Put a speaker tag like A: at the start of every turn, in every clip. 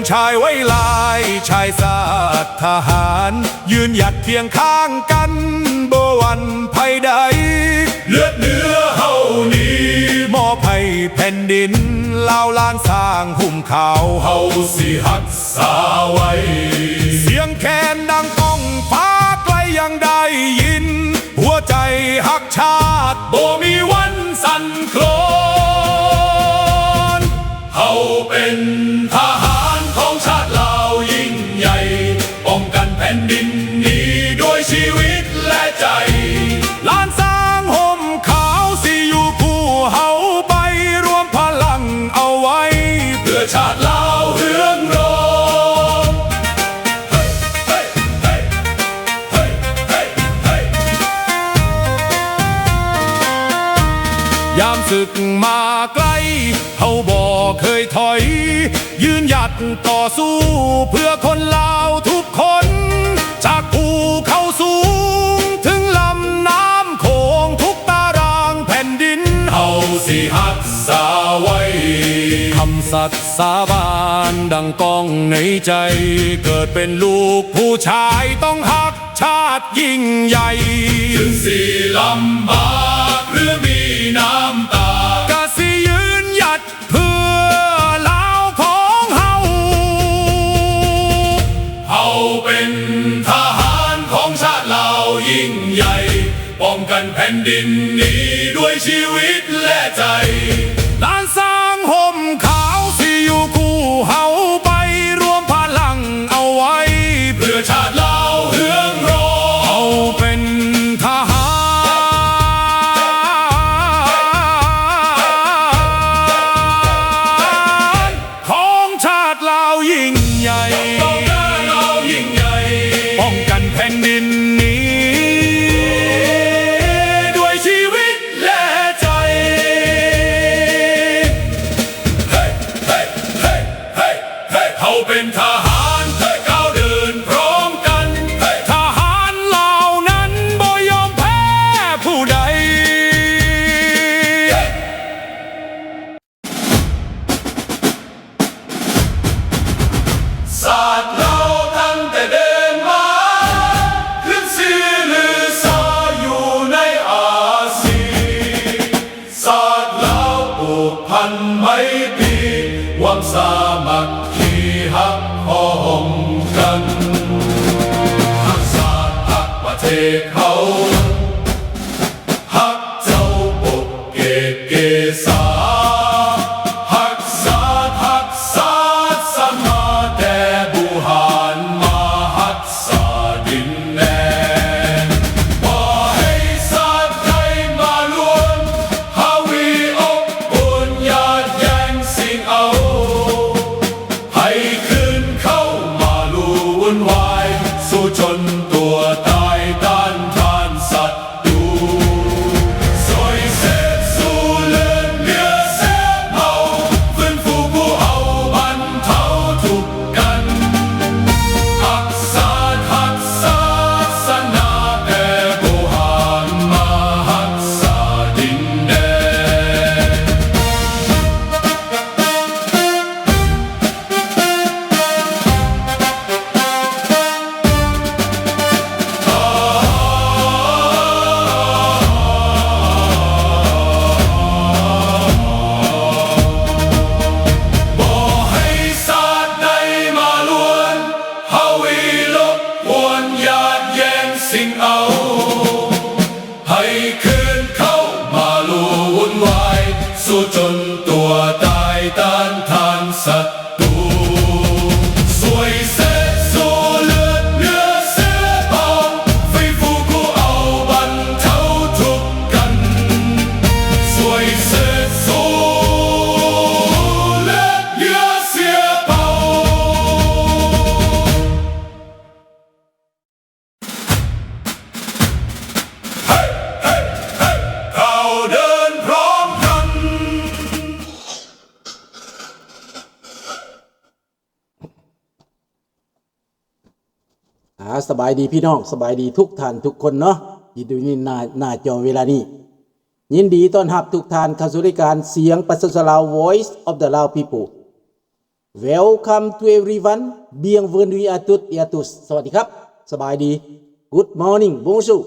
A: ชายไว้ลายชายศาสตร์ทหารยืนหยัดเคียงข้างกันบ่หวั่นภัยใดเลือดเนื้อเฮานี้มอบให้แผ่นดินลาวล้านสร้างหุ้มขาวเฮาสิหักษาไว้เสียงแคนดังก้องฟ้าไกลยังได้ยินหัวใจหักชาติบ่มีวันสั่นคลอนเฮาเป็นทหารของชาติลาวยิ่งใหญ่ป้องกันแผ่นดินนี้ด้วยชีวิตและใจล้านสร้างห่มขาวสิอยู่คู่เฮาไปรวมพลังเอาไว้เพื่อชาติลาวเฮืองรอยามศึกมาไกลเฮาบ่เคยถอยยืนหยัดต่อสู้เพื่อคนลาวทุกคนจากภูเขาสูงถึงลำน้ำโขงทุกตารางแผ่นดินเฮาสิหักษาไว้คำสัตย์สาบานดังก้องในใจเกิดเป็นลูกผู้ชายต้องหักชาติยิ่งใหญ่ถึงสิลำบากหรือมีน้ำตากะสิยืนหยัดเพื่อลาวของเฮาเฮาเป็นทหารของชาติลาวยิ่งใหญ่ป้องกันแผ่นดินนี้ด้วยชีวิตและใจล้านสร้างห่มขาวสิอยู่คู่เฮาไปรวมพลังเอาไว้เพื่อชาติลาวเฮืองรอเฮาเป็นทหารของชาติลาวยิ่งใหญ่ป้องกันแผ่นดินนี้ด้วยชีวิตและใจเฮาเป็นทหารก้าวเดินพร้อมกันทหารเหล่านั้นบ่ยอมแพ้ผู้ใดศาสตร์เราตั้งแต่เดินมาขึ้นชื่อลือชาอยู่ในอาเซียนศาสตร์เราผูกพันไมตรีหวังสามัคคีหักพ้องกันหักศาสตร์หักประเทศเขาหักเจ้าปกเกศเกษาหักศาสตร์หักศาสตร์สมาแต่บุหารมาหักษาดินแดนบ่ให้ศาสตร์ใดมาล้วนหาวีอบอุ่นญาติแย่งสิ่งเอาให้คืนเข้ามาลู่วุ่นวายสู้จนตัวตายต้านทานศัตรูสวยเสดสู้เลือดเนื้อเสียเมาฟื้นฟูผู้เอาบรรเทาทุกข์กันหักศาสตร์หักศาสนาแต่บุหารมาหักษาดินแดนบ่ให้ศาสตร์ใดมาล้วนหาวีลบกวนญาติแย่งสิ่งเอาให้คืนเข้ามาลู่วุ่นวายสู้จนตัวตายต้านทานศัตรูสวยเสดสู้เลือดเนื้อเสียเบาฟื้นฟูผู้เอาบรรเทาทุกข์กันสวยเสดสู้เลือดเนื้อเสียเบาก้าวเดินพร้อมกัน
B: สบายดีพี่น้องสบายดีทุกท่านทุกคนเนาะที่ดูนี่หน้าจอเวลานี้ยินดีต้อนรับทุกท่านเข้าสู่รายการเสียงประชาชนลาว Voice of the Lao People Welcome to everyone bienvenue à toutes et à tous สวัสดีครับสบายดี Good morning bonjour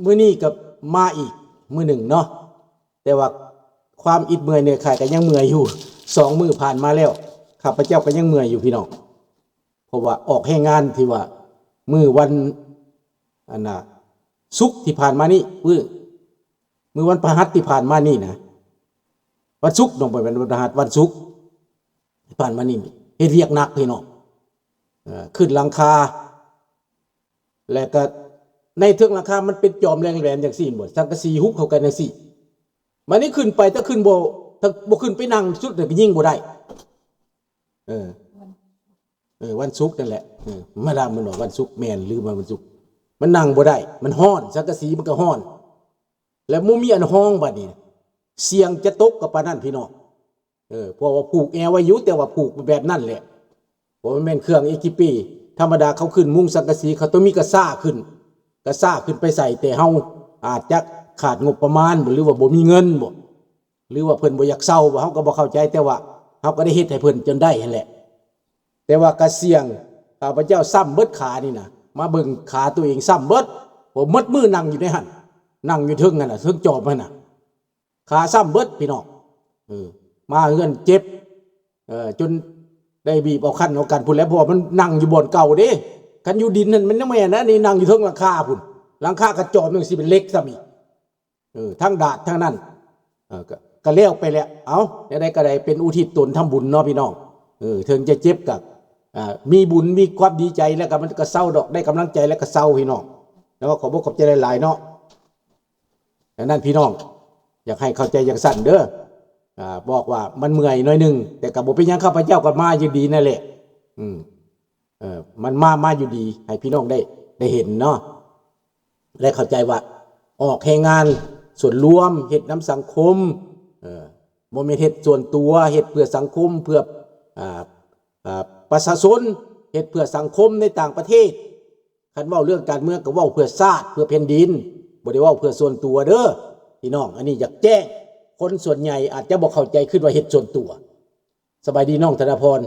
B: มื้อนี้กับมาอีกมื้อหนึ่งเนาะแต่ว่าความอิดเมื่อยเนี่ยใครก็ยังเมื่อยอยู่2 มื้อผ่านมาแล้วข้าพเจ้าก็ยังเมื่อยอยู่พี่น้องเพราะว่าออกให้งานที่ว่ามื้อวันศุกร์ที่ผ่านมานี่มื้อวันพฤหัสที่ผ่านมานี่นะวันศุกร์น้องไปเป็นวันพฤหัสวันศุกร์ที่ผ่านมานี่เฮ็ดเวียกหนักพี่น้องขึ้นหลังคาแล้วก็ในเทิงหลังคามันเป็นจอมแรงๆจังซี่บ่สังกะสีฮุบเข้ากันจังซี่มันนี่ขึ้นไปถ้าขึ้นบ่ขึ้นไปนั่งสุดก็ยิงบ่ได้วันศุกร์นั่นแหละมาดามมันบอกวันศุกร์แม่นลืมวันศุกร์มันนั่งบ่ได้มันฮ้อนสังกะสีมันก็ฮ้อนแล้วบ่มีอันห้องบัดนี้เสียงจะตกกับปานนั้นพี่น้องเพราะว่าผูกแอร์ไว้อยู่แต่ว่าผูกแบบนั้นแหละเพราะมันแม่นเครื่องเอกิปีธรรมดาเขาขึ้นมุ้งสังกะสีเขาต้องมีกระซ่าขึ้นไปใส่แต่เฮาอาจจะขาดงบประมาณหรือว่าบ่มีเงินบ่หรือว่าเพิ่นบ่อยากเซาบ่เฮาก็บ่เข้าใจแต่ว่าเฮาก็ได้เฮ็ดให้เพิ่นจนได้นั่นแหละแต่ว่ากระเสียงข้าพเจ้าซ้ำเบิดขานี่นะมาเบิ่งขาตัวเองซ้ำเบิดผมมัดมือนั่งอยู่ในหั่นนั่งอยู่เทิงนั่นน่ะเทิงจอบนั่นน่ะขาซ้ำเบิดพี่น้องมาเฮือนเจ็บจนได้บีบเอาคันเอากันพุ่นแล้วเพราะว่ามันนั่งอยู่บนเก่าเด้คันอยู่ดินนั่นมันยังแม่นนะนี่นั่งอยู่เทิงหลังคาพุ่นหลังคากระจอบมันสิเป็นเล็กซะมีทั้งดาดทั้งนั้นก็แล้วไปแล้วเอาได้ก็ได้เป็นอุทิศตนทำบุญเนาะพี่น้องถึงจะเจ็บกับมีบุญมีความดีใจแล้วก็มันก็เศร้าดอกได้กำลังใจแล้วก็เศร้าพี่น้องแล้วก็ขอบอกขอบใจหลายๆเนาะดังนั้นพี่น้องอยากให้เข้าใจอย่างสั้นเด้อบอกว่ามันเมื่อยหน่อยนึงแต่กับบ่เป็นหยังข้าพเจ้าก็มาอยู่ดีนั่นแหละมันมาอยู่ดีให้พี่น้องได้เห็นเนาะและเข้าใจว่าออกแห่งงานส่วนรวมเฮ็ดน้ำสังคมบ่แม่นเฮ็ดส่วนตัวเฮ็ดเพื่อสังคมเพื่อประชาชนเฮ็ดเพื่อสังคมในต่างประเทศคันเว้าเรื่องการเมืองก็เว้าเพื่อชาติเพื่อแผ่นดินบ่ได้เว้าเพื่อส่วนตัวเด้อพี่น้องอันนี้อยากแจ้งคนส่วนใหญ่อาจจะบ่เข้าใจขึ้นว่าเฮ็ดส่วนตัวสบายดีน้องธนพร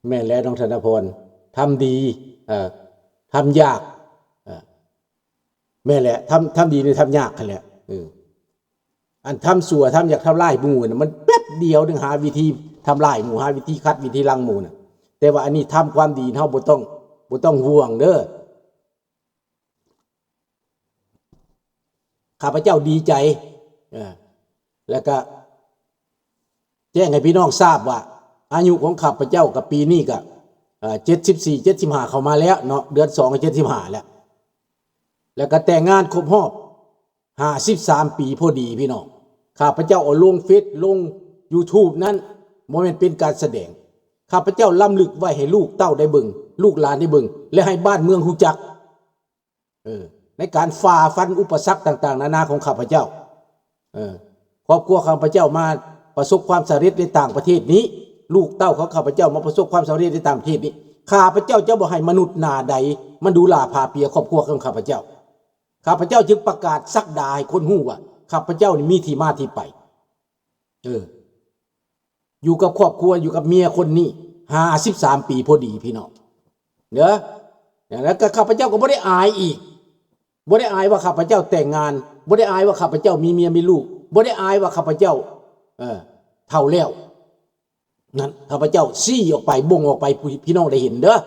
B: แม่นแล้วน้องธนพรทำดีทำยากแม่แหละทำดีหรือทำยากกันแหละอันทำสัวทำอยากทำลายหมู่น่ะมันแป๊บเดียวนึงหาวิธีทำลายหมู่หาวิธีคัดวิธีลังหมู่น่ะแต่ว่าอันนี้ทำความดีเฮาบ่ต้องห่วงเด้อข้าพเจ้าดีใจแล้วก็แจ้งให้พี่น้องทราบว่าอายุของข้าพเจ้ากับปีนี้ก็74 75เข้ามาแล้วเนาะเดือน2ก็75แล้วก็แต่งงานครบรอบ53 ปีพอดีพี่น้องข้าพเจ้าเอาลงเฟซลง YouTube นั้นบ่แม่นเป็นการแสดงข้าพเจ้าล้ำลึกไว้ให้ลูกเต้าได้เบิ่งลูกหลานได้เบิ่งและให้บ้านเมืองรู้จักในการฝ่าฟันอุปสรรคต่างๆนานาของข้าพเจ้าครอบครัวข้าพเจ้ามาประสบความสำเร็จในต่างประเทศนี้ลูกเต้าของข้าพเจ้ามาประสบความสำเร็จในต่างประเทศนี้ข้าพเจ้าจะบ่ให้มนุษย์หน้าใดมันดูลาพาเปียครอบครัวของข้าพเจ้าจึงประกาศสักดาให้คนฮู้ว่าข้าพเจ้านี่มีที่มาที่ไปอยู่กับครอบครัวอยู่กับเมียคนนี้53 ปีพอดีพี่น้องเด้อแล้วก็ข้าพเจ้าก็บ่ได้อายอีกบ่ได้อายว่าข้าพเจ้าแต่งงานบ่ได้อายว่าข้าพเจ้ามีเมียมีลูกบ่ได้อายว่าข้าพเจ้าเฒ่าแล้วนั่นข้าพเจ้าซี่ออกไปบ่งออกไปพี่น้องได้เห็นเด้อ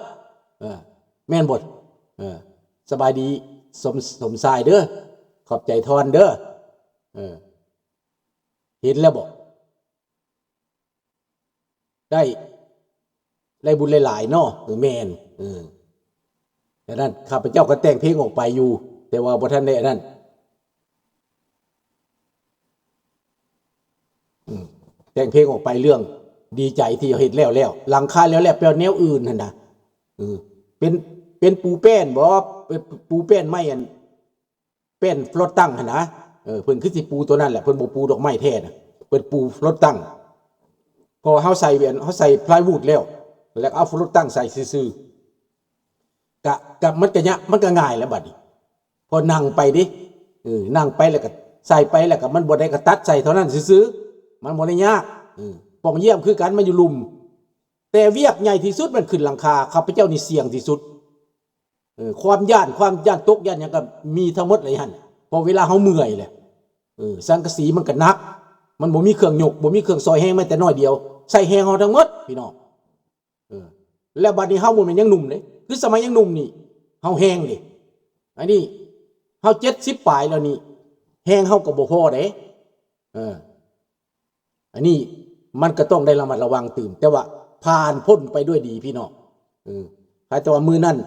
B: แม่นบ่สบายดีสมชายเด้อขอบใจทอนเด้อเห็นแล้วบ่ได้บุญหลายๆเนาะแม่นดังนั้นข้าพเจ้าก็แต่งเพลงออกไปอยู่แต่ว่าบ่ทันได้นั่นแต่งเพลงออกไปเรื่องดีใจที่เฮ็ดแล้วหลังคาแล้วแปลแนวอื่นนั่นน่ะเป็นปูแป้นบ่ปูแป้นไม้อันแป้นฟลอตตั้งหั่นนะเพิ่นคือสิปูตัวนั้นแหละเพิ่นบ่ปูดอกไม้แท้น่ะเพิ่นปูฟลอตตั้งพอเฮาใส่พลายวูดแล้วเอาฟลอตตั้งใส่ซื่อๆกะมันก็ง่ายแล้วบัดนี้พอนั่งไปดินั่งไปแล้วก็ ใส่ไปแล้วก็มันบ่ได้กระตัดใส่เท่านั้นซื้อๆมันบ่ได้ยากป่องเยี่ยมคือกันมันอยู่ลุมแต่เวียกใหญ่ที่สุดมันขึ้นหลังคาข้าพเจ้านี่เสี่ยงที่สุดความย่านตกย่านหยังก็มีทั้งหมดเลยหั่นพอเวลาเฮาเมื่อยแหละสังกะสีมันก็หนักมันบ่มีเครื่องยกบ่มีเครื่องซอยแห้งแม้แต่น้อยเดียวใส่แห้งเฮาทั้งหมดพี่น้องแล้วบัดนี้เฮาบ่แม่นยังหนุ่มเด้คือสมัยยังหนุ่มนี่เฮาแห้งดิอันนี้เฮา70ปลายแล้วนี่แห้งเฮาก็บ่พอเด้อันนี้มันก็ต้องได้ระมัดระวังตื่นแต่ว่าผ่านพ้นไปด้วยดีพี่น้องแต่ว่ามือนั่น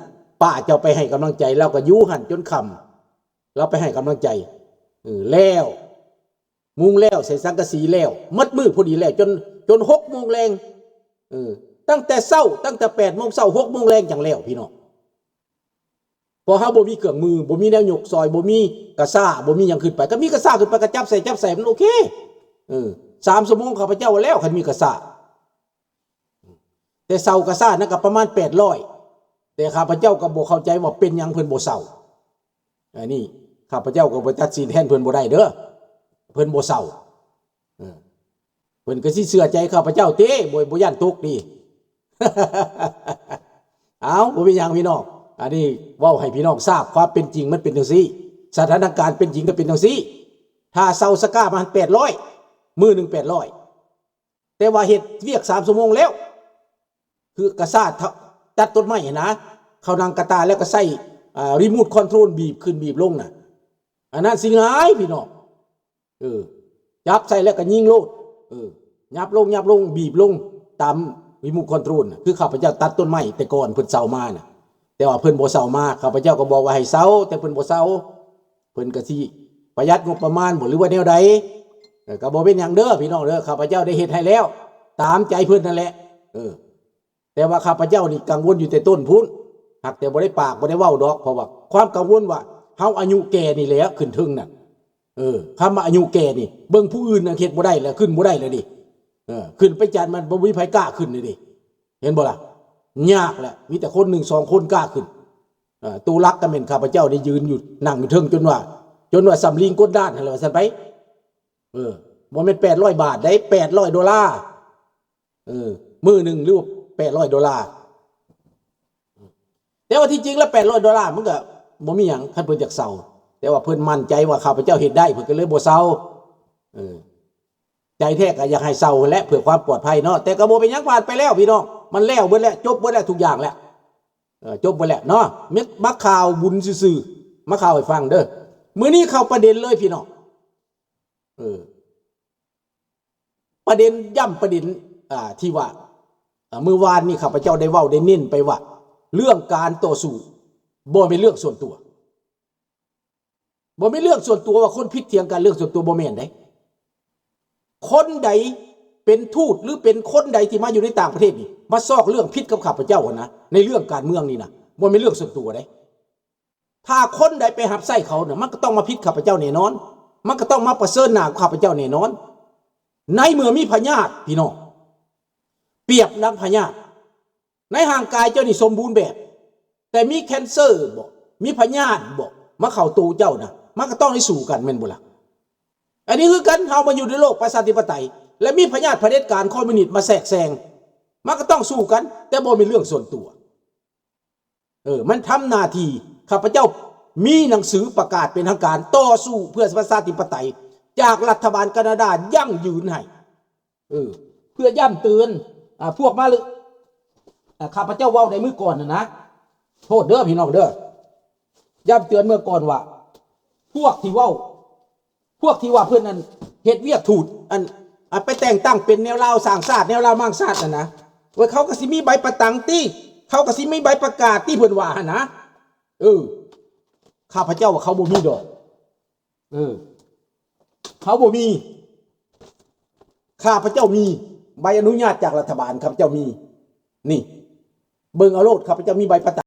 B: ป้าเจ้าไปให้กำลังใจเราก็อยู่หันจนค่ำเราไปให้กำลังใจแล้วมุงแล้วใส่สังกะสีแล้วมัดมือพอดีแล้วจน6 โมงแรงตั้งแต่เช้าตั้งแต่8 โมงเช้า6 โมงแรงจังแล้วพี่น้องพอเฮาบ่มีเครื่องมือบ่มีแนวยกซอยบ่มีกระซ่าบ่มีหยังขึ้นไปก็มีกระซ่าขึ้นไปก็จับใส่มันโอเค3 ชั่วโมงข้าพเจ้าแล้วคันมีกระซ่าแต่เซากระซ่านั่นก็ประมาณ800แต่ข้าพเจ้าก็บ่เข้าใจว่าเป็นหยังเพิ่นบ่เซาอันนี้ข้าพเจ้าก็บ่ตัดสินแทนเพิ่นบ่ได้เด้อเพิ่นบ่เซาเพิ่นก็สิเชื่อใจข้าพเจ้าเต้บ่ย่านตกดี เอาบ่เป็นหยังพี่น้องอันนี้เว้าให้พี่น้องทราบความเป็นจริงมันเป็นจังซี่สถานการณ์เป็นจริงก็เป็นจังซี่ถ้าเซาสก้ามัน800มื้อนึง800แต่ว่าเฮ็ดเวียก3 ชั่วโมงแล้วคือกระซ่าตัดต้นไม้นะเขานางกระตาแล้วก็ใส่รีโมทคอนโทรลบีบขึ้นบีบลงน่ะอันนั้นสิง่ายพี่น้องจับใส่แล้วก็ยิงโลดยับลงบีบลงตามรีโมทคอนโทรลคือข้าพเจ้าตัดต้นไม้แต่ก่อนเพิ่นเซามาน่ะแต่ว่าเพิ่นบ่เซามาข้าพเจ้าก็บอกว่าให้เซาแต่เพิ่นบ่เซาเพิ่นก็สิประหยัดงบประมาณบ่หรือว่าแนวใดก็บ่เป็นหยังเด้อพี่น้องเด้อข้าพเจ้าได้เฮ็ดให้แล้วตามใจเพิ่นนั่นแหละแต่ว่าข้าพเจ้านี่กังวลอยู่แต่ต้นพุ้นหากแต่บ่ได้ปากบ่ได้เว้าดอกเพราะว่าความกังวลว่าเฮาอายุแก่นี่แหละขึ้นถึงน่ะคำว่าอายุแก่นี่เบิ่งผู้อื่นน่ะเฮ็ดบ่ได้แล้วขึ้นบ่ได้แล้วดิขึ้นไปจันมันบ่มีไผกล้าขึ้นเลยดิเห็นบ่ล่ะยากแหละมีแต่คน1 2 คนกล้าขึ้นตูรักก็แม่นข้าพเจ้าได้ยืนอยู่นั่งอยู่เทิงจนว่าสำลีงกดด้านนั่นแหละว่าซั่นไปบ่แม่น800 บาทได้$800มื้อนึงหรือว่า$800แต่ว่าที่จริงแล้ว$800มันก็บ่มีหยังคันเพิ่นอยากเซาแต่ว่าเพิ่นมั่นใจว่าข้าพเจ้าเฮ็ดได้เพิ่นก็เลยบ่เซาใจแท้ก็อยากให้เซาและเพื่อความปลอดภัยเนาะแต่ก็บ่เป็นหยังผ่านไปแล้วพี่น้องมันแล้วเบิดแล้วจบเบิดแล้วทุกอย่างแล้วจบเบิดแล้วเนาะเม็ดมักข่าวบุญซื่อๆมาข่าวให้ฟังเด้อมื้อนี้เข้าประเด็นเลยพี่น้องประเด็นย่ำประเด็นที่ว่าเมื่อวานนี้ข้าพเจ้าได้เว้าได้เน้นไปว่าเรื่องการต่อสู้บ่เป็นเรื่องส่วนตัวบ่เป็นเรื่องส่วนตัวว่าคนผิดเถียงกันเรื่องส่วนตัวบ่แม่นได้คนใดเป็นทูตหรือเป็นคนใดที่มาอยู่ในต่างประเทศนี่มาซอกเรื่องผิดกับข้าพเจ้านะในเรื่องการเมืองนี่นะบ่เป็นเรื่องส่วนตัวได้ถ้าคนใดไปหับไส้เขาเนี่ยมันก็ต้องมาผิดข้าพเจ้าแน่นอนมันก็ต้องมาประเสริฐหน้าข้าพเจ้าแน่นอนในเมื่อมีพยาธิพี่น้องเปรียบนักพยาธิในห่างกายเจ้านี่สมบูรณ์แบบแต่มีแคนเซอร์บอกมีพยาธิบอกมาเข้าตูเจ้านะมันก็ต้องให้สู้กันแม่นบ่ล่ะอันนี้คือกันเฮามาอยู่ในโลกประชาธิปไตยและมีพยาธิเผด็จการคอมมิวนิสต์มาแทรกแซงมันก็ต้องสู้กันแต่บ่เป็นเรื่องส่วนตัวมันทำหน้าที่ข้าพเจ้ามีหนังสือประกาศเป็นทางการต่อสู้เพื่อประชาธิปไตยจากรัฐบาลแคนาดายั่งยืนให้เพื่อย่ำเตือนพวกมาเลยข้าพเจ้าเว้าในมื้อก่อนนะโทษเด้อพี่น้องเด้อย่ำเตือนเมื่อก่อนว่าพวกที่ว่าเพื่อนนั้นเฮ็ดเวียกถูดไปแต่งตั้งเป็นแนวลาวสร้างชาติแนวลาวมั่งชาตินะว่าเขาก็สิมีใบประตังตี้เขาก็สิมีใบประกาศที่เพิ่นว่านะข้าพเจ้าว่าเขาบ่มีดอกเขาบ่มีข้าพเจ้ามีใบอนุญาตจากรัฐบาลข้าพเจ้ามีนี่เบิ่งเอาโลดข้าพเจ้ามีใบประ